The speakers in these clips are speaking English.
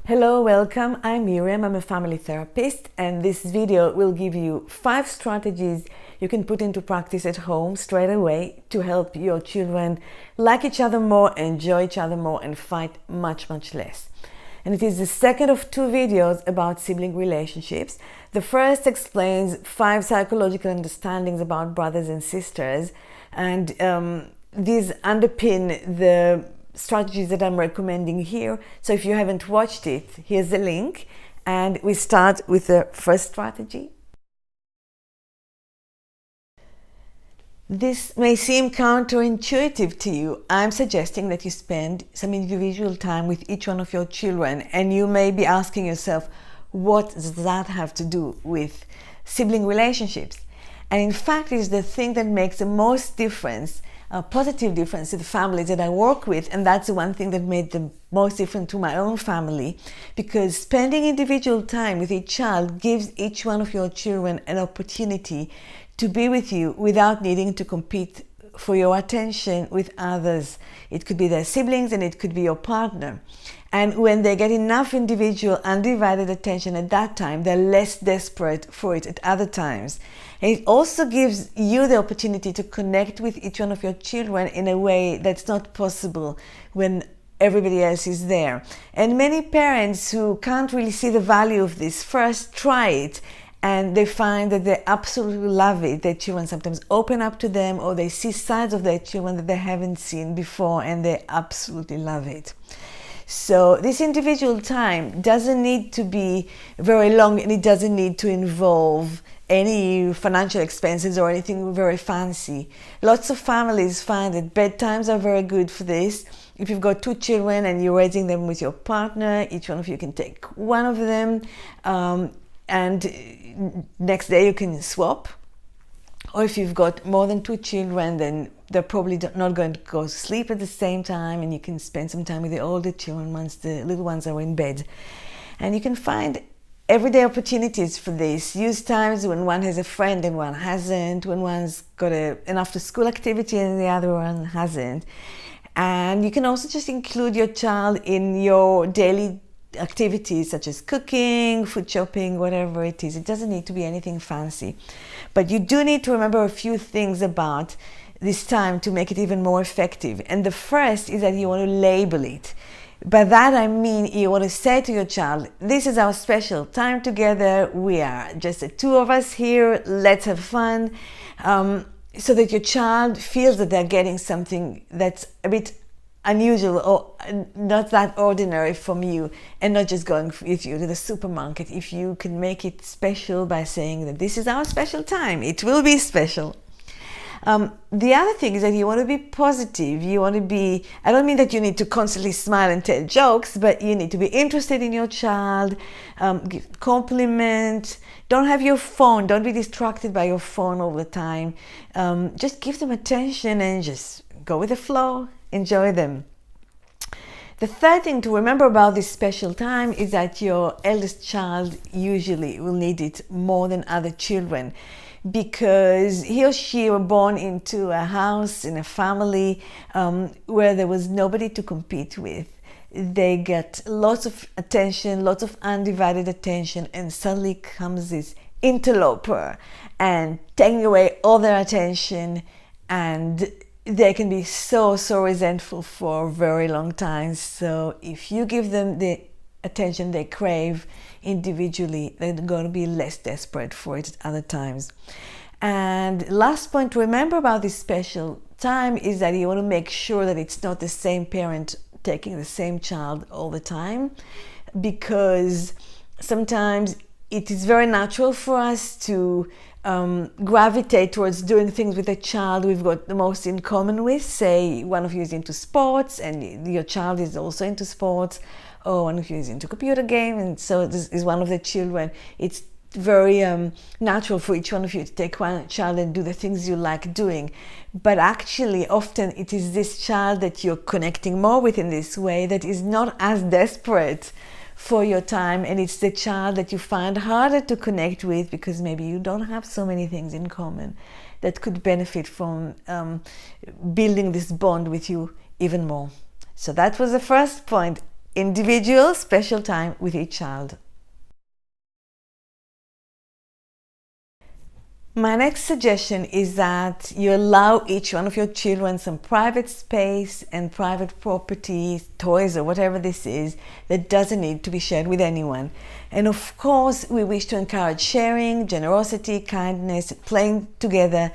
Hello, welcome. I'm Miriam. I'm a family therapist, and this video will give you 5 strategies you can put into practice at home straight away to help your children like each other more, enjoy each other more, and fight much less. And it is the second of 2 videos about sibling relationships. The first explains 5 psychological understandings about brothers and sisters, and these underpin the strategies that I'm recommending here. So if you haven't watched it, here's the link, and we start with the first strategy. This may seem counterintuitive to you. I'm suggesting that you spend some individual time with each one of your children, and you may be asking yourself, what does that have to do with sibling relationships? And in fact, it's the thing that makes the most difference, a positive difference to the families that I work with, and that's the one thing that made the most difference to my own family, because spending individual time with each child gives each one of your children an opportunity to be with you without needing to compete for your attention with others. It could be their siblings and it could be your partner. And when they get enough individual, undivided attention at that time, they're less desperate for it at other times. And it also gives you the opportunity to connect with each one of your children in a way that's not possible when everybody else is there. And many parents who can't really see the value of this first try it, and they find that they absolutely love it. Their children sometimes open up to them, or they see sides of their children that they haven't seen before, and they absolutely love it. So this individual time doesn't need to be very long, and it doesn't need to involve any financial expenses or anything very fancy. Lots of families find that bedtimes are very good for this. If you've got 2 children and you're raising them with your partner, each one of you can take one of them, and next day you can swap. Or if you've got more than 2 children, then they're probably not going to go to sleep at the same time, and you can spend some time with the older children once the little ones are in bed. And you can find everyday opportunities for this. Use times when one has a friend and one hasn't, when one's got an after-school activity and the other one hasn't. And you can also just include your child in your daily activities such as cooking, food shopping, whatever it is. It doesn't need to be anything fancy. But you do need to remember a few things about this time to make it even more effective. And the first is that you want to label it. By that I mean you want to say to your child, this is our special time together. We are just the 2 of us here. Let's have fun. So that your child feels that they're getting something that's a bit unusual or not that ordinary from you, and not just going with you to the supermarket. If you can make it special by saying that this is our special time, it will be special. The other thing is that you want to be positive. You want to be, I don't mean that you need to constantly smile and tell jokes, but you need to be interested in your child, give compliment. Don't have your phone, don't be distracted by your phone all the time. Just give them attention and just go with the flow, enjoy them. The third thing to remember about this special time is that your eldest child usually will need it more than other children, because he or she were born into a house, in a family where there was nobody to compete with. They get lots of attention, lots of undivided attention, and suddenly comes this interloper and taking away all their attention, and they can be so resentful for a very long time. So if you give them the attention they crave individually, they're going to be less desperate for it at other times. And last point to remember about this special time is that you want to make sure that it's not the same parent taking the same child all the time, because sometimes it is very natural for us to gravitate towards doing things with a child we've got the most in common with. Say one of you is into sports and your child is also into sports, or one of you is into computer game, and so this is one of the children. It's very natural for each one of you to take one child and do the things you like doing. But actually, often it is this child that you're connecting more with in this way that is not as desperate for your time, and it's the child that you find harder to connect with because maybe you don't have so many things in common that could benefit from building this bond with you even more. So that was the first point. individual, special time with each child. My next suggestion is that you allow each one of your children some private space and private property, toys or whatever this is, that doesn't need to be shared with anyone. And of course, we wish to encourage sharing, generosity, kindness, playing together.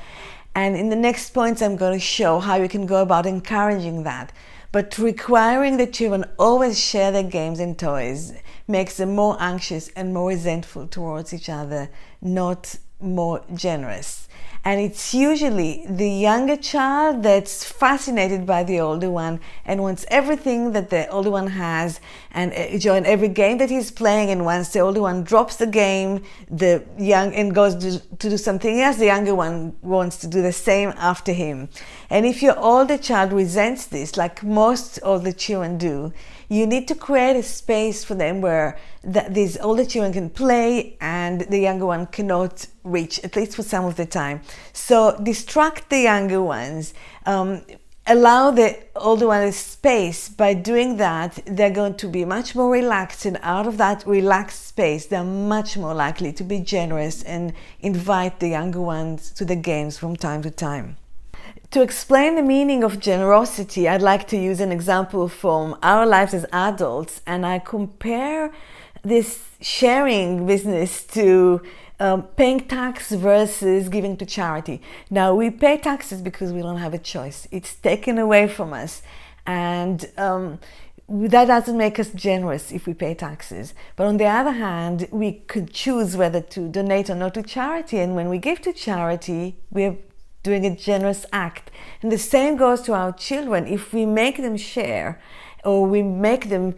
And in the next points, I'm going to show how you can go about encouraging that. But requiring the children always share their games and toys makes them more anxious and more resentful towards each other, not more generous. And it's usually the younger child that's fascinated by the older one and wants everything that the older one has and join every game that he's playing. And once the older one drops the game, and goes to do something else, the younger one wants to do the same after him. And if your older child resents this, like most older children do, you need to create a space for them where these older children can play and the younger one cannot reach, at least for some of the time. So distract the younger ones, allow the older ones space. By doing that, they're going to be much more relaxed, and out of that relaxed space, they're much more likely to be generous and invite the younger ones to the games from time to time. To explain the meaning of generosity, I'd like to use an example from our lives as adults, and I compare this sharing business to paying tax versus giving to charity. Now, we pay taxes because we don't have a choice. It's taken away from us, and that doesn't make us generous if we pay taxes. But on the other hand, we could choose whether to donate or not to charity, and when we give to charity, we're doing a generous act. And the same goes to our children. If we make them share or we make them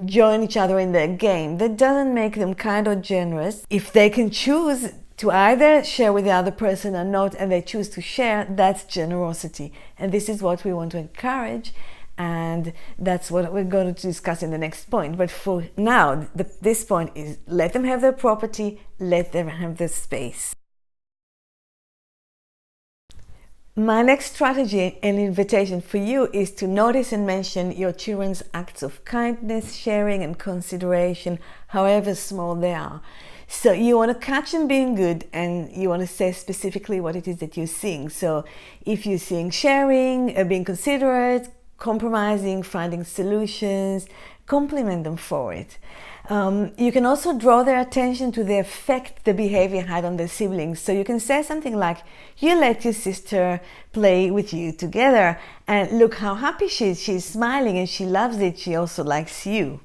join each other in their game, that doesn't make them kind or generous. If they can choose to either share with the other person or not, and they choose to share, that's generosity. And this is what we want to encourage, and that's what we're going to discuss in the next point. But for now, this point is let them have their property, let them have their space. My next strategy and invitation for you is to notice and mention your children's acts of kindness, sharing, and consideration, however small they are. So you want to catch them being good, and you want to say specifically what it is that you're seeing. So if you're seeing sharing, being considerate, compromising, finding solutions, compliment them for it. You can also draw their attention to the effect the behavior had on their siblings. So you can say something like, you let your sister play with you together, and look how happy she is. She's smiling and she loves it. She also likes you.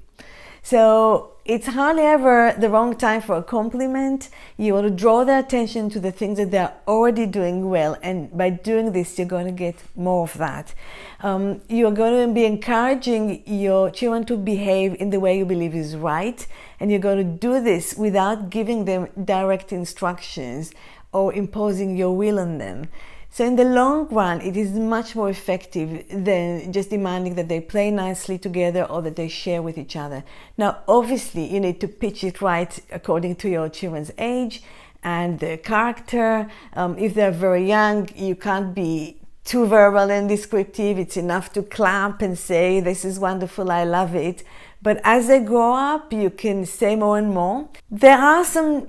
So it's hardly ever the wrong time for a compliment. You want to draw their attention to the things that they're already doing well, and by doing this, you're going to get more of that. You're going to be encouraging your children to behave in the way you believe is right, and you're going to do this without giving them direct instructions or imposing your will on them. So in the long run, it is much more effective than just demanding that they play nicely together or that they share with each other. Now, obviously, you need to pitch it right according to your children's age and their character. If they're very young, you can't be too verbal and descriptive. It's enough to clap and say, this is wonderful, I love it. But as they grow up, you can say more and more. There are some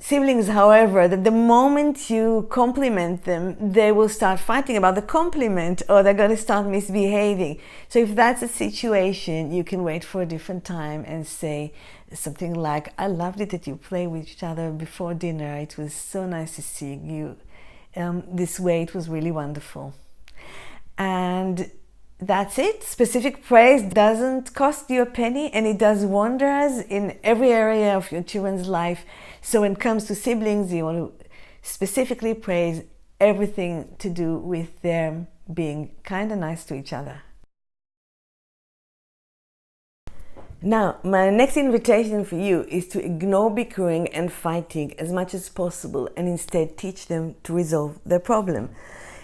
siblings, however, that the moment you compliment them, they will start fighting about the compliment, or they're going to start misbehaving. So if that's a situation, you can wait for a different time and say something like, I loved it that you played with each other before dinner. It was so nice to see you this way. It was really wonderful. And that's it. Specific praise doesn't cost you a penny, and it does wonders in every area of your children's life. So when it comes to siblings, you want to specifically praise everything to do with them being kind and nice to each other. Now, my next invitation for you is to ignore bickering and fighting as much as possible, and instead teach them to resolve their problem.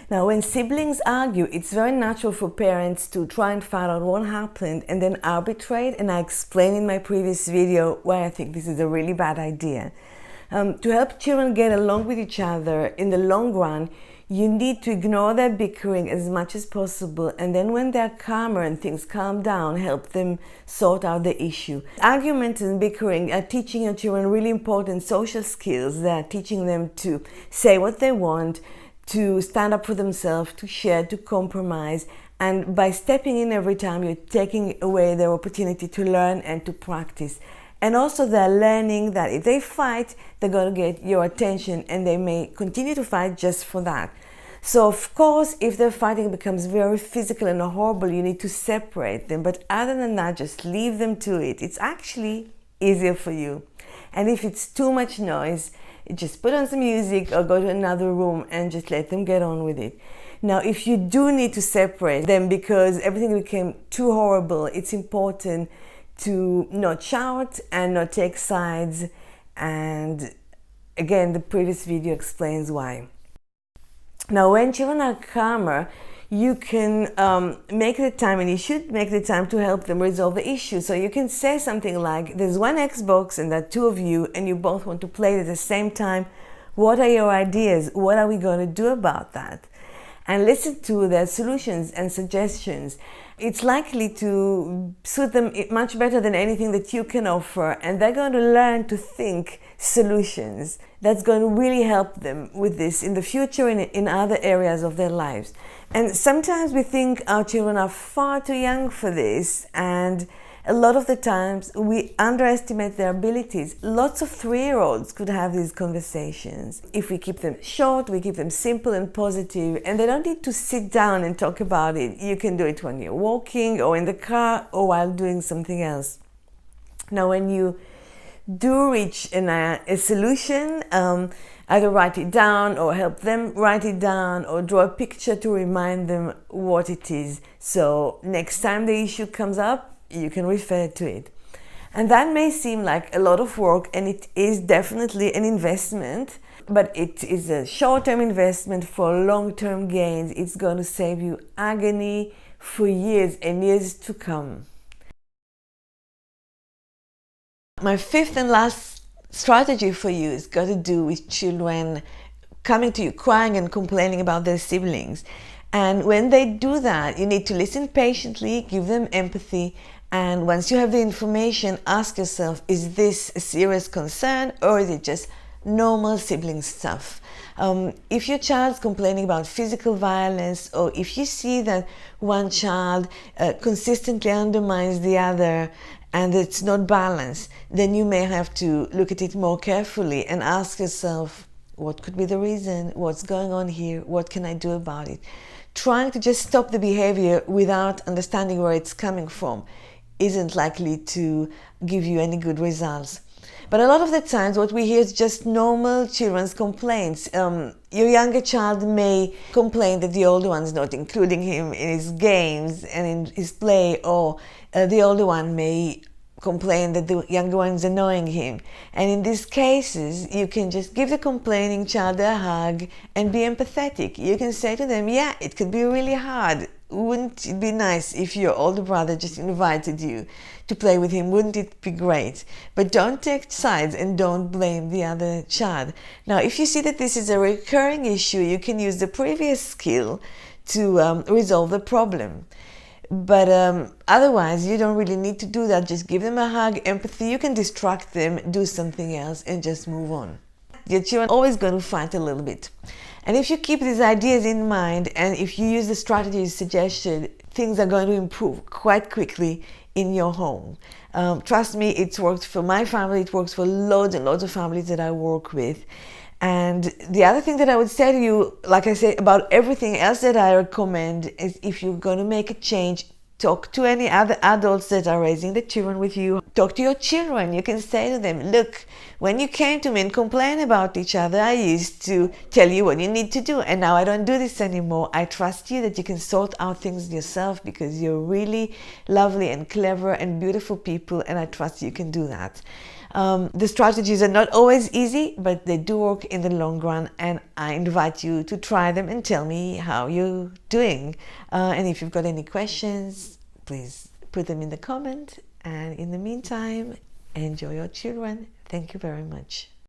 Now, when siblings argue, it's very natural for parents to try and find out what happened and then arbitrate, and I explained in my previous video why I think this is a really bad idea. To help children get along with each other in the long run, You need to ignore their bickering as much as possible, and then when they're calmer and things calm down, help them sort out the issue. Argument and bickering are teaching your children really important social skills. They're teaching them to say what they want, to stand up for themselves, to share, to compromise. And by stepping in every time, you're taking away their opportunity to learn and to practice. And also they're learning that if they fight, they're going to get your attention, and they may continue to fight just for that. So of course, if their fighting becomes very physical and horrible, you need to separate them. But other than that, just leave them to it. It's actually easier for you. And if it's too much noise, just put on some music or go to another room and just let them get on with it. Now, if you do need to separate them because everything became too horrible, it's important to not shout and not take sides. And again, the previous video explains why. Now, when children are calmer, you can make the time, and you should make the time to help them resolve the issue. So you can say something like, there's one Xbox and there are two of you, and you both want to play at the same time. What are your ideas? What are we going to do about that? And listen to their solutions and suggestions. It's likely to suit them much better than anything that you can offer, and they're going to learn to think solutions. That's going to really help them with this in the future and in other areas of their lives. And sometimes we think our children are far too young for this, and a lot of the times we underestimate their abilities. Lots of 3-year-olds could have these conversations. If we keep them short, we keep them simple and positive, and they don't need to sit down and talk about it. You can do it when you're walking or in the car or while doing something else. Now, when you do reach a solution, either write it down or help them write it down or draw a picture to remind them what it is. So next time the issue comes up, you can refer to it. And that may seem like a lot of work, and it is definitely an investment, but it is a short-term investment for long-term gains. It's going to save you agony for years and years to come. My fifth and last strategy for you is got to do with children coming to you crying and complaining about their siblings. And when they do that, you need to listen patiently, give them empathy, and once you have the information, ask yourself, is this a serious concern or is it just normal sibling stuff? If your child's complaining about physical violence, or if you see that one child consistently undermines the other and it's not balanced, then you may have to look at it more carefully and ask yourself, what could be the reason? What's going on here? What can I do about it? Trying to just stop the behavior without understanding where it's coming from isn't likely to give you any good results. But a lot of the times what we hear is just normal children's complaints. Your younger child may complain that the older one's not including him in his games and in his play, or the older one may complain that the younger one's annoying him. And in these cases, you can just give the complaining child a hug and be empathetic. You can say to them, yeah, it could be really hard. Wouldn't it be nice if your older brother just invited you to play with him? Wouldn't it be great? But don't take sides and don't blame the other child. Now, if you see that this is a recurring issue, you can use the previous skill to resolve the problem. But otherwise, you don't really need to do that. Just give them a hug, empathy. You can distract them, do something else, and just move on. Your children are always going to fight a little bit. And if you keep these ideas in mind, and if you use the strategies suggested, things are going to improve quite quickly in your home. Trust me, it's worked for my family. It works for loads and loads of families that I work with. And the other thing that I would say to you, like I say about everything else that I recommend, is if you're going to make a change, talk to any other adults that are raising the children with you. Talk to your children. You can say to them, look, when you came to me and complained about each other, I used to tell you what you need to do, and now I don't do this anymore. I trust you that you can sort out things yourself because you're really lovely and clever and beautiful people, and I trust you can do that. The strategies are not always easy, but they do work in the long run, and I invite you to try them and tell me how you're doing. And if you've got any questions, please put them in the comment. And in the meantime, enjoy your children. Thank you very much.